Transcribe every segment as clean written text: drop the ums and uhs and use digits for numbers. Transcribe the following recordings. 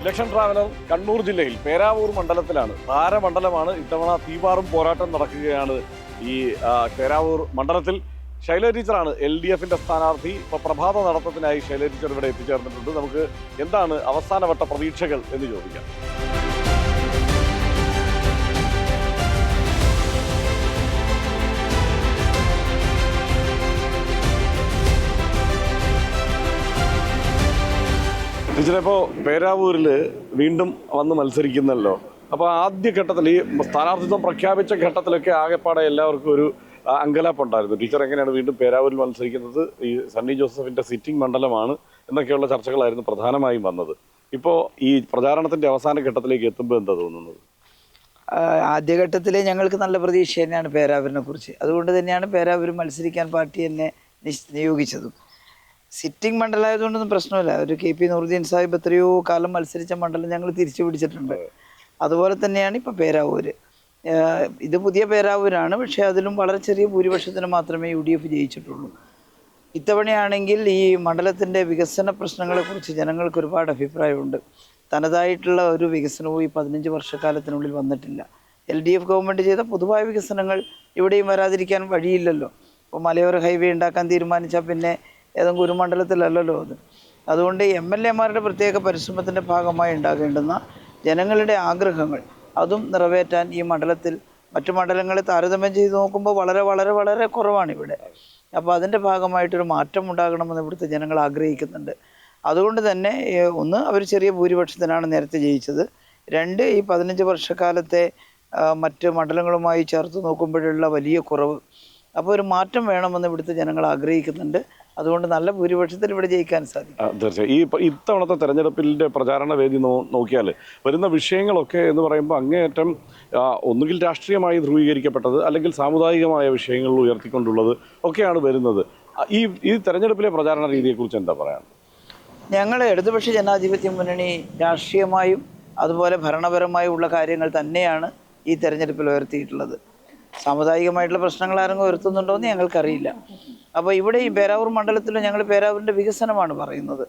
Election traveller Kannur ജില്ലയിൽ പേരാവൂർ മണ്ഡലത്തിലാണ്. താരമണ്ഡലമാണ്. ഇത്തവണ തീപാറും പോരാട്ടം നടക്കുകയാണ് ഈ പേരാവൂർ മണ്ഡലത്തിൽ. ശൈലജ ടീച്ചറാണ് LDFന്റെ സ്ഥാനാർത്ഥി. ഇപ്പോൾ പ്രഭാത നടത്തത്തിനായി ശൈലജ ടീച്ചർ ഇവിടെ എത്തിച്ചേർന്നിട്ടുണ്ട്. നമുക്ക് എന്താണ് അവസാനവട്ട പ്രതീക്ഷകൾ എന്ന് ചോദിക്കാം. ടീച്ചറെ, ഇപ്പോൾ പേരാവൂരിൽ വീണ്ടും വന്ന് മത്സരിക്കുന്നല്ലോ. അപ്പോൾ ആദ്യഘട്ടത്തിൽ ഈ സ്ഥാനാർത്ഥിത്വം പ്രഖ്യാപിച്ച ഘട്ടത്തിലൊക്കെ ആകെപ്പാടെ എല്ലാവർക്കും ഒരു അങ്കലാപ്പുണ്ടായിരുന്നു. ടീച്ചർ എങ്ങനെയാണ് വീണ്ടും പേരാവൂരിൽ മത്സരിക്കുന്നത്? ഈ സണ്ണി ജോസഫിൻ്റെ സിറ്റിംഗ് മണ്ഡലമാണ് എന്നൊക്കെയുള്ള ചർച്ചകളായിരുന്നു പ്രധാനമായും വന്നത്. ഇപ്പോൾ ഈ പ്രചാരണത്തിൻ്റെ അവസാന ഘട്ടത്തിലേക്ക് എത്തുമ്പോൾ എന്താ തോന്നുന്നത്? ആദ്യഘട്ടത്തിൽ ഞങ്ങൾക്ക് നല്ല പ്രതീക്ഷ തന്നെയാണ് പേരാവൂരിനെ കുറിച്ച്. അതുകൊണ്ട് തന്നെയാണ് പേരാവൂർ മത്സരിക്കാൻ പാർട്ടി എന്നെ നിയോഗിച്ചതും. സിറ്റിംഗ് മണ്ഡലമായതുകൊണ്ടൊന്നും പ്രശ്നമില്ല. ഒരു KP നൂറുദ്ദീൻ സാഹിബ് എത്രയോ കാലം മത്സരിച്ച മണ്ഡലം ഞങ്ങൾ തിരിച്ചു പിടിച്ചിട്ടുണ്ട്. അതുപോലെ തന്നെയാണ് ഇപ്പോൾ പേരാവൂർ. ഇത് പുതിയ പേരാവൂരാണ്. പക്ഷേ അതിലും വളരെ ചെറിയ ഭൂരിപക്ഷത്തിന് മാത്രമേ UDF ജയിച്ചിട്ടുള്ളൂ. ഇത്തവണയാണെങ്കിൽ ഈ മണ്ഡലത്തിൻ്റെ വികസന പ്രശ്നങ്ങളെക്കുറിച്ച് ജനങ്ങൾക്ക് ഒരുപാട് അഭിപ്രായമുണ്ട്. തനതായിട്ടുള്ള ഒരു വികസനവും ഈ 15 വർഷക്കാലത്തിനുള്ളിൽ വന്നിട്ടില്ല. LDF ഗവൺമെൻറ് ചെയ്ത പൊതുവായ വികസനങ്ങൾ ഇവിടെയും വരാതിരിക്കാൻ വഴിയില്ലല്ലോ. ഇപ്പോൾ മലയോര ഹൈവേ ഉണ്ടാക്കാൻ തീരുമാനിച്ചാൽ പിന്നെ ഏതെങ്കിലും ഒരു മണ്ഡലത്തിലല്ലല്ലോ അത്. അതുകൊണ്ട് MLA-മാരുടെ പ്രത്യേക പരിശ്രമത്തിൻ്റെ ഭാഗമായി ഉണ്ടാകേണ്ടുന്ന ജനങ്ങളുടെ ആഗ്രഹങ്ങൾ അതും നിറവേറ്റാൻ ഈ മണ്ഡലത്തിൽ മറ്റു മണ്ഡലങ്ങളെ താരതമ്യം ചെയ്ത് നോക്കുമ്പോൾ വളരെ വളരെ വളരെ കുറവാണ് ഇവിടെ. അപ്പോൾ അതിൻ്റെ ഭാഗമായിട്ടൊരു മാറ്റം ഉണ്ടാകണമെന്ന് ഇവിടുത്തെ ജനങ്ങൾ ആഗ്രഹിക്കുന്നുണ്ട്. അതുകൊണ്ട് തന്നെ ഒന്ന്, അവർ ചെറിയ ഭൂരിപക്ഷത്തിനാണ് നേരത്തെ ജയിച്ചത്. രണ്ട്, ഈ 15 വർഷക്കാലത്തെ മറ്റ് മണ്ഡലങ്ങളുമായി ചേർത്ത് നോക്കുമ്പോഴുള്ള വലിയ കുറവ്. അപ്പോൾ ഒരു മാറ്റം വേണമെന്ന് ഇവിടുത്തെ ജനങ്ങൾ ആഗ്രഹിക്കുന്നുണ്ട്. അതുകൊണ്ട് നല്ല ഭൂരിപക്ഷത്തിൽ ഇവിടെ ജയിക്കാൻ സാധിക്കും. തീർച്ചയായും. ഈ ഇത്തവണത്തെ തെരഞ്ഞെടുപ്പിൻ്റെ പ്രചാരണ വേദി നോക്കിയാൽ വരുന്ന വിഷയങ്ങളൊക്കെ എന്ന് പറയുമ്പോൾ അങ്ങേയറ്റം ഒന്നുകിൽ രാഷ്ട്രീയമായി ധ്രുവീകരിക്കപ്പെട്ടത് അല്ലെങ്കിൽ സാമുദായികമായ വിഷയങ്ങൾ ഉയർത്തിക്കൊണ്ടുള്ളത് ഒക്കെയാണ് വരുന്നത്. ഈ തെരഞ്ഞെടുപ്പിലെ പ്രചാരണ രീതിയെക്കുറിച്ച് എന്താ പറയാൻ? ഞങ്ങൾ ഇടതുപക്ഷ ജനാധിപത്യ മുന്നണി രാഷ്ട്രീയമായും അതുപോലെ ഭരണപരമായും ഉള്ള കാര്യങ്ങൾ തന്നെയാണ് ഈ തെരഞ്ഞെടുപ്പിൽ ഉയർത്തിയിട്ടുള്ളത്. സാമുദായികമായിട്ടുള്ള പ്രശ്നങ്ങൾ ആരെങ്കിലും ഉയർത്തുന്നുണ്ടോ എന്ന് ഞങ്ങൾക്കറിയില്ല. അപ്പോൾ ഇവിടെ ഈ പേരാവൂർ മണ്ഡലത്തിൽ ഞങ്ങൾ പേരാവൂരിൻ്റെ വികസനമാണ് പറയുന്നത്.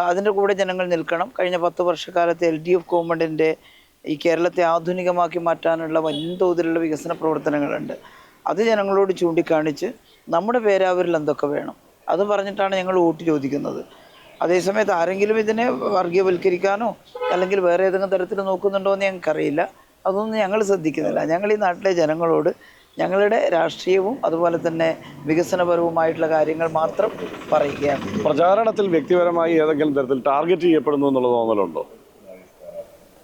അതിൻ്റെ കൂടെ ജനങ്ങൾ നിൽക്കണം. കഴിഞ്ഞ 10 വർഷക്കാലത്തെ LDF ഗവൺമെൻറ്റിൻ്റെ ഈ കേരളത്തെ ആധുനികമാക്കി മാറ്റാനുള്ള വൻതോതിലുള്ള വികസന പ്രവർത്തനങ്ങളുണ്ട്. അത് ജനങ്ങളോട് ചൂണ്ടിക്കാണിച്ച് നമ്മുടെ പേരാവൂരിൽ എന്തൊക്കെ വേണം അത് പറഞ്ഞിട്ടാണ് ഞങ്ങൾ വോട്ട് ചോദിക്കുന്നത്. അതേസമയത്ത് ആരെങ്കിലും ഇതിനെ വർഗീയവൽക്കരിക്കാനോ അല്ലെങ്കിൽ വേറെ ഏതെങ്കിലും തരത്തിൽ നോക്കുന്നുണ്ടോ എന്ന് ഞങ്ങൾക്കറിയില്ല. അതൊന്നും ഞങ്ങൾ ശ്രദ്ധിക്കുന്നില്ല. ഞങ്ങൾ ഈ നാട്ടിലെ ജനങ്ങളോട് ഞങ്ങളുടെ രാഷ്ട്രീയവും അതുപോലെ തന്നെ വികസനപരവുമായിട്ടുള്ള കാര്യങ്ങൾ മാത്രം പറയുകയാണ്. പ്രചാരണത്തിൽ വ്യക്തിപരമായി ഏതെങ്കിലും തരത്തിൽ ടാർഗറ്റ് ചെയ്യപ്പെടുന്നു എന്നുള്ളത് തോന്നലുണ്ടോ?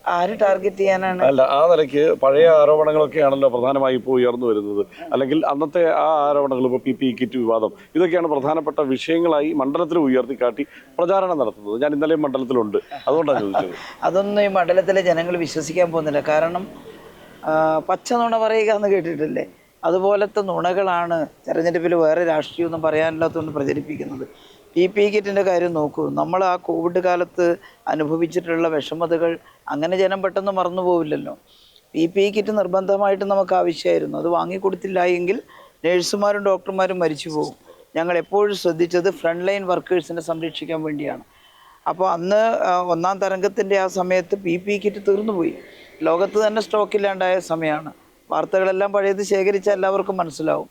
ആര് ടാർഗറ്റ് ചെയ്യാനാണ്? അല്ല, ആ നിലയ്ക്ക് പഴയ ആരോപണങ്ങളൊക്കെയാണല്ലോ പ്രധാനമായി ഇപ്പോൾ ഉയർന്നു വരുന്നത്. അല്ലെങ്കിൽ അന്നത്തെ ആ ആരോപണങ്ങൾ, ഇപ്പോൾ PP കിറ്റ് വിവാദം, ഇതൊക്കെയാണ് പ്രധാനപ്പെട്ട വിഷയങ്ങളായി മണ്ഡലത്തിൽ ഉയർത്തിക്കാട്ടി പ്രചാരണം നടത്തുന്നത്. ഞാൻ ഇന്നലെയും മണ്ഡലത്തിലുണ്ട്, അതുകൊണ്ടാണ് ചോദിച്ചത്. അതൊന്നും ഈ മണ്ഡലത്തിലെ ജനങ്ങൾ വിശ്വസിക്കാൻ പോകുന്നില്ല. കാരണം പച്ച നുണ പറയുക എന്ന് കേട്ടിട്ടില്ലേ? അതുപോലത്തെ നുണകളാണ് തെരഞ്ഞെടുപ്പിൽ വേറെ രാഷ്ട്രീയമൊന്നും പറയാനില്ലാത്തതുകൊണ്ട് പ്രചരിപ്പിക്കുന്നത്. PP കിറ്റിൻ്റെ കാര്യം നോക്കൂ. നമ്മൾ ആ കോവിഡ് കാലത്ത് അനുഭവിച്ചിട്ടുള്ള വിഷമതകൾ അങ്ങനെ ജനം പെട്ടെന്ന് മറന്നു പോവില്ലല്ലോ. PP കിറ്റ് നിർബന്ധമായിട്ട് നമുക്ക് ആവശ്യമായിരുന്നു. അത് വാങ്ങിക്കൊടുത്തില്ല എങ്കിൽ നേഴ്സുമാരും ഡോക്ടർമാരും മരിച്ചു പോകും. ഞങ്ങൾ എപ്പോഴും ശ്രദ്ധിച്ചത് ഫ്രണ്ട് ലൈൻ വർക്കേഴ്സിനെ സംരക്ഷിക്കാൻ വേണ്ടിയാണ്. അപ്പോൾ അന്ന് 1ാം തരംഗത്തിൻ്റെ ആ സമയത്ത് PP കിറ്റ് തീർന്നുപോയി. ലോകത്ത് തന്നെ സ്റ്റോക്കില്ലാണ്ടായ സമയമാണ്. വാർത്തകളെല്ലാം പഴയത് ശേഖരിച്ചാൽ എല്ലാവർക്കും മനസ്സിലാവും.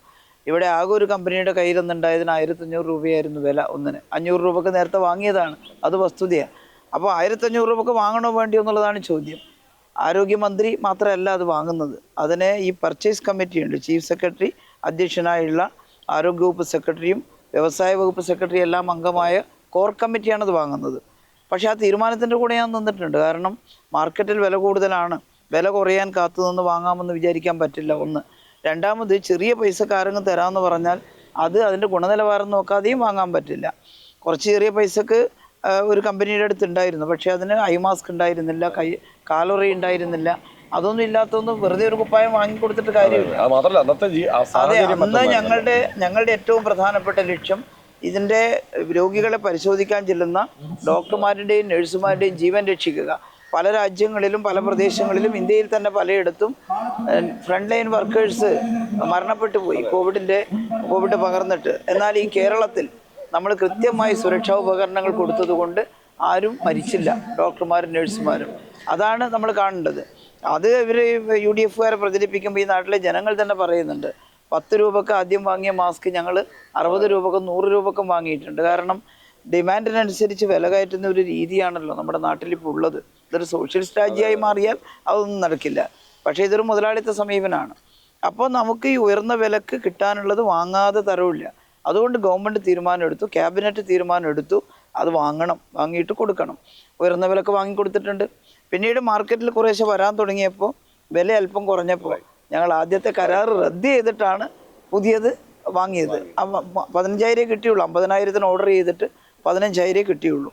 ഇവിടെ ആകെ ഒരു കമ്പനിയുടെ കയ്യിലൊന്നുണ്ടായതിന് 1500 രൂപയായിരുന്നു വില ഒന്നിന്. 500 രൂപക്ക് നേരത്തെ വാങ്ങിയതാണ്, അത് വസ്തുതയാണ്. അപ്പോൾ 1500 രൂപക്ക് വാങ്ങണോ വേണ്ടിയോ എന്നുള്ളതാണ് ചോദ്യം. ആരോഗ്യമന്ത്രി മാത്രമല്ല അത് വാങ്ങുന്നത്. അതിന് ഈ പർച്ചേസ് കമ്മിറ്റി ഉണ്ട്. ചീഫ് സെക്രട്ടറി, അധ്യക്ഷനായുള്ള ആരോഗ്യവകുപ്പ് സെക്രട്ടറിയും വ്യവസായ വകുപ്പ് സെക്രട്ടറി എല്ലാം അംഗമായ കോർ കമ്മിറ്റിയാണ് അത് വാങ്ങുന്നത്. പക്ഷേ ആ തീരുമാനത്തിൻ്റെ കൂടെ ഞാൻ നിന്നിട്ടുണ്ട്. കാരണം മാർക്കറ്റിൽ വില കൂടുതലാണ്, വില കുറയാൻ കാത്തു നിന്ന് വാങ്ങാമെന്ന് വിചാരിക്കാൻ പറ്റില്ല. ഒന്ന്. രണ്ടാമത് ചെറിയ പൈസക്കാരെങ്കിലും തരാമെന്ന് പറഞ്ഞാൽ അത് അതിൻ്റെ ഗുണനിലവാരം നോക്കാതെയും വാങ്ങാൻ പറ്റില്ല. കുറച്ച് ചെറിയ പൈസക്ക് ഒരു കമ്പനിയുടെ അടുത്ത് ഉണ്ടായിരുന്നു, പക്ഷേ അതിന് ഐ മാസ്ക് ഉണ്ടായിരുന്നില്ല, കാലറി ഉണ്ടായിരുന്നില്ല. അതൊന്നും ഇല്ലാത്തൊന്നും വെറുതെ ഒരു കുപ്പായം വാങ്ങിക്കൊടുത്തിട്ട് കാര്യമില്ല. അതെ, അന്ന് ഞങ്ങളുടെ ഏറ്റവും പ്രധാനപ്പെട്ട ലക്ഷ്യം ഇതിൻ്റെ രോഗികളെ പരിശോധിക്കാൻ ചെല്ലുന്ന ഡോക്ടർമാരുടെയും നഴ്സുമാരുടെയും ജീവൻ രക്ഷിക്കുക. പല രാജ്യങ്ങളിലും പല പ്രദേശങ്ങളിലും ഇന്ത്യയിൽ തന്നെ പലയിടത്തും ഫ്രണ്ട് ലൈൻ വർക്കേഴ്സ് മരണപ്പെട്ടു പോയി കോവിഡ് പകർന്നിട്ട്. എന്നാൽ ഈ കേരളത്തിൽ നമ്മൾ കൃത്യമായി സുരക്ഷാ ഉപകരണങ്ങൾ കൊടുത്തതുകൊണ്ട് ആരും മരിച്ചില്ല, ഡോക്ടർമാരും നഴ്സുമാരും. അതാണ് നമ്മൾ കാണേണ്ടത്. അത് ഇവർ UDF-കാരെ പ്രചരിപ്പിക്കുമ്പോൾ ഈ നാട്ടിലെ ജനങ്ങൾ തന്നെ പറയുന്നുണ്ട്, 10 രൂപക്ക് ആദ്യം വാങ്ങിയ മാസ്ക് ഞങ്ങൾ 60 രൂപക്കും 100 രൂപക്കും വാങ്ങിയിട്ടുണ്ട്. കാരണം ഡിമാൻഡിനനുസരിച്ച് വില കയറ്റുന്ന ഒരു രീതിയാണല്ലോ നമ്മുടെ നാട്ടിലിപ്പോൾ ഉള്ളത്. ഇതൊരു സോഷ്യലിസ്റ്റ് രാജ്യമായി മാറിയാൽ അതൊന്നും നടക്കില്ല. പക്ഷേ ഇതൊരു മുതലാളിത്ത സമീപനമാണ്. അപ്പോൾ നമുക്ക് ഈ ഉയർന്ന വിലക്ക് കിട്ടാനുള്ളത് വാങ്ങാതെ തരവില്ല. അതുകൊണ്ട് ഗവൺമെൻറ് തീരുമാനമെടുത്തു, ക്യാബിനറ്റ് തീരുമാനമെടുത്തു, അത് വാങ്ങണം, വാങ്ങിയിട്ട് കൊടുക്കണം. ഉയർന്ന വിലക്ക് വാങ്ങിക്കൊടുത്തിട്ടുണ്ട്. പിന്നീട് മാർക്കറ്റിൽ കുറേശ്ശെ വരാൻ തുടങ്ങിയപ്പോൾ വില അല്പം കുറഞ്ഞപ്പോൾ ഞങ്ങൾ ആദ്യത്തെ കരാർ റദ്ദ് ചെയ്തിട്ടാണ് പുതിയത് വാങ്ങിയത്. 15,000 കിട്ടിയുള്ളൂ. 50,000-ത്തിന് ഓർഡർ ചെയ്തിട്ട് 15,000 കിട്ടിയുള്ളൂ.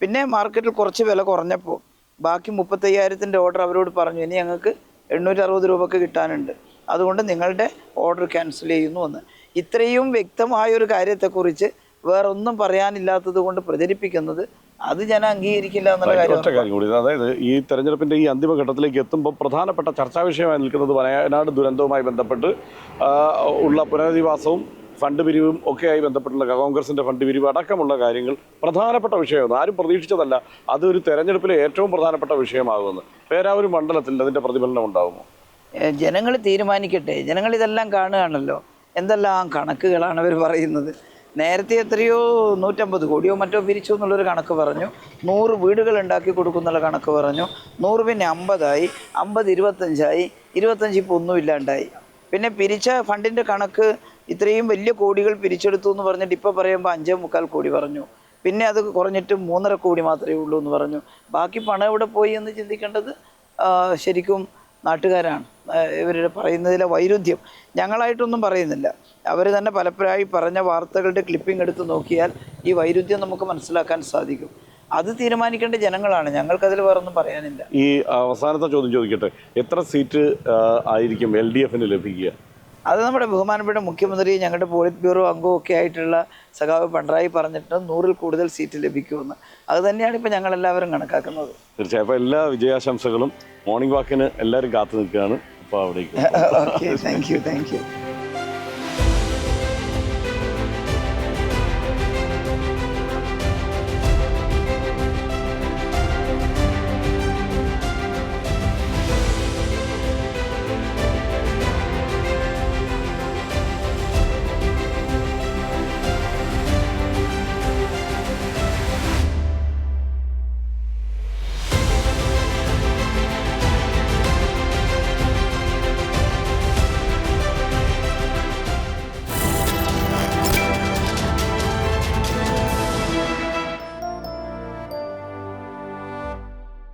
പിന്നെ മാർക്കറ്റിൽ കുറച്ച് വില കുറഞ്ഞപ്പോൾ ബാക്കി 35,000-ൻ്റെ ഓർഡർ അവരോട് പറഞ്ഞു, ഇനി ഞങ്ങൾക്ക് 860 രൂപക്ക് കിട്ടാനുണ്ട്, അതുകൊണ്ട് നിങ്ങളുടെ ഓർഡർ ക്യാൻസൽ ചെയ്യുന്നു എന്ന്. ഇത്രയും വ്യക്തമായൊരു കാര്യത്തെക്കുറിച്ച് വേറൊന്നും പറയാനില്ലാത്തത് കൊണ്ട് പ്രചരിപ്പിക്കുന്നത് അത് ഞാൻ അംഗീകരിക്കില്ല എന്നുള്ള ഒറ്റ കാര്യം കൂടി, അതായത് ഈ തെരഞ്ഞെടുപ്പിൻ്റെ ഈ അന്തിമഘട്ടത്തിലേക്ക് എത്തുമ്പോൾ പ്രധാനപ്പെട്ട ചർച്ചാ വിഷയമായി നിൽക്കുന്നത് വയനാട് ദുരന്തവുമായി ബന്ധപ്പെട്ട് ഉള്ള പുനരധിവാസവും ഫണ്ട് പിരിവും ഒക്കെയായി ബന്ധപ്പെട്ടുള്ള കോൺഗ്രസിൻ്റെ ഫണ്ട് പിരിവ് അടക്കമുള്ള കാര്യങ്ങൾ പ്രധാനപ്പെട്ട വിഷയമാണ്. ആരും പ്രതീക്ഷിച്ചതല്ല അതൊരു തെരഞ്ഞെടുപ്പിലെ ഏറ്റവും പ്രധാനപ്പെട്ട വിഷയമാകുമെന്ന്. പേരാവൂർ മണ്ഡലത്തിൽ അതിൻ്റെ പ്രതിഫലനം ഉണ്ടാകുമോ? ജനങ്ങൾ തീരുമാനിക്കട്ടെ. ജനങ്ങൾ ഇതെല്ലാം കാണുകയാണല്ലോ, എന്തെല്ലാം കണക്കുകളാണ് അവർ പറയുന്നത്. നേരത്തെ എത്രയോ 150 കോടിയോ മറ്റോ പിരിച്ചു എന്നുള്ളൊരു കണക്ക് പറഞ്ഞു. 100 വീടുകൾ ഉണ്ടാക്കി കൊടുക്കുന്നുള്ള കണക്ക് പറഞ്ഞു. 100 പിന്നെ 50 ആയി, 50 25 ആയി, 25 ഇപ്പോൾ ഒന്നുമില്ലാണ്ടായി. പിന്നെ പിരിച്ച ഫണ്ടിൻ്റെ കണക്ക് ഇത്രയും വലിയ കോടികൾ പിരിച്ചെടുത്തു എന്ന് പറഞ്ഞിട്ട് ഇപ്പോൾ പറയുമ്പോൾ 5.25 കോടി പറഞ്ഞു. പിന്നെ അത് കുറഞ്ഞിട്ട് 3.5 കോടി മാത്രമേ ഉള്ളൂ എന്ന് പറഞ്ഞു. ബാക്കി പണം എവിടെ പോയി എന്ന് ചിന്തിക്കേണ്ടത് ശരിക്കും നാട്ടുകാരാണ്. ഇവരുടെ പറയുന്നതിലെ വൈരുദ്ധ്യം ഞങ്ങളായിട്ടൊന്നും പറയുന്നില്ല. അവർ തന്നെ പലപ്പോഴായി പറഞ്ഞ വാർത്തകളുടെ ക്ലിപ്പിംഗ് എടുത്ത് നോക്കിയാൽ ഈ വൈരുദ്ധ്യം നമുക്ക് മനസ്സിലാക്കാൻ സാധിക്കും. അത് തീരുമാനിക്കേണ്ട ജനങ്ങളാണ്. ഞങ്ങൾക്കതിൽ വേറൊന്നും പറയാനില്ല. ഈ അവസാനത്തെ ചോദ്യം ചോദിക്കട്ടെ, എത്ര സീറ്റ് ആയിരിക്കും LDF-ന് ലഭിക്കുക? അത് നമ്മുടെ ബഹുമാനപ്പെട്ട മുഖ്യമന്ത്രി, ഞങ്ങളുടെ പോളിറ്റ് ബ്യൂറോ അംഗവും ഒക്കെ ആയിട്ടുള്ള സഖാവ് പിണറായി പറഞ്ഞിട്ട് 100-ൽ കൂടുതൽ സീറ്റ് ലഭിക്കുമെന്ന്. അത് തന്നെയാണ് ഇപ്പോൾ ഞങ്ങളെല്ലാവരും കണക്കാക്കുന്നത്. തീർച്ചയായും. അപ്പോൾ എല്ലാ വിജയാശംസകളും. മോർണിംഗ് വാക്കിന് എല്ലാവരും കാത്തു നിൽക്കുകയാണ്. അപ്പോൾ അവിടേക്ക് ഓക്കെ, താങ്ക് യു.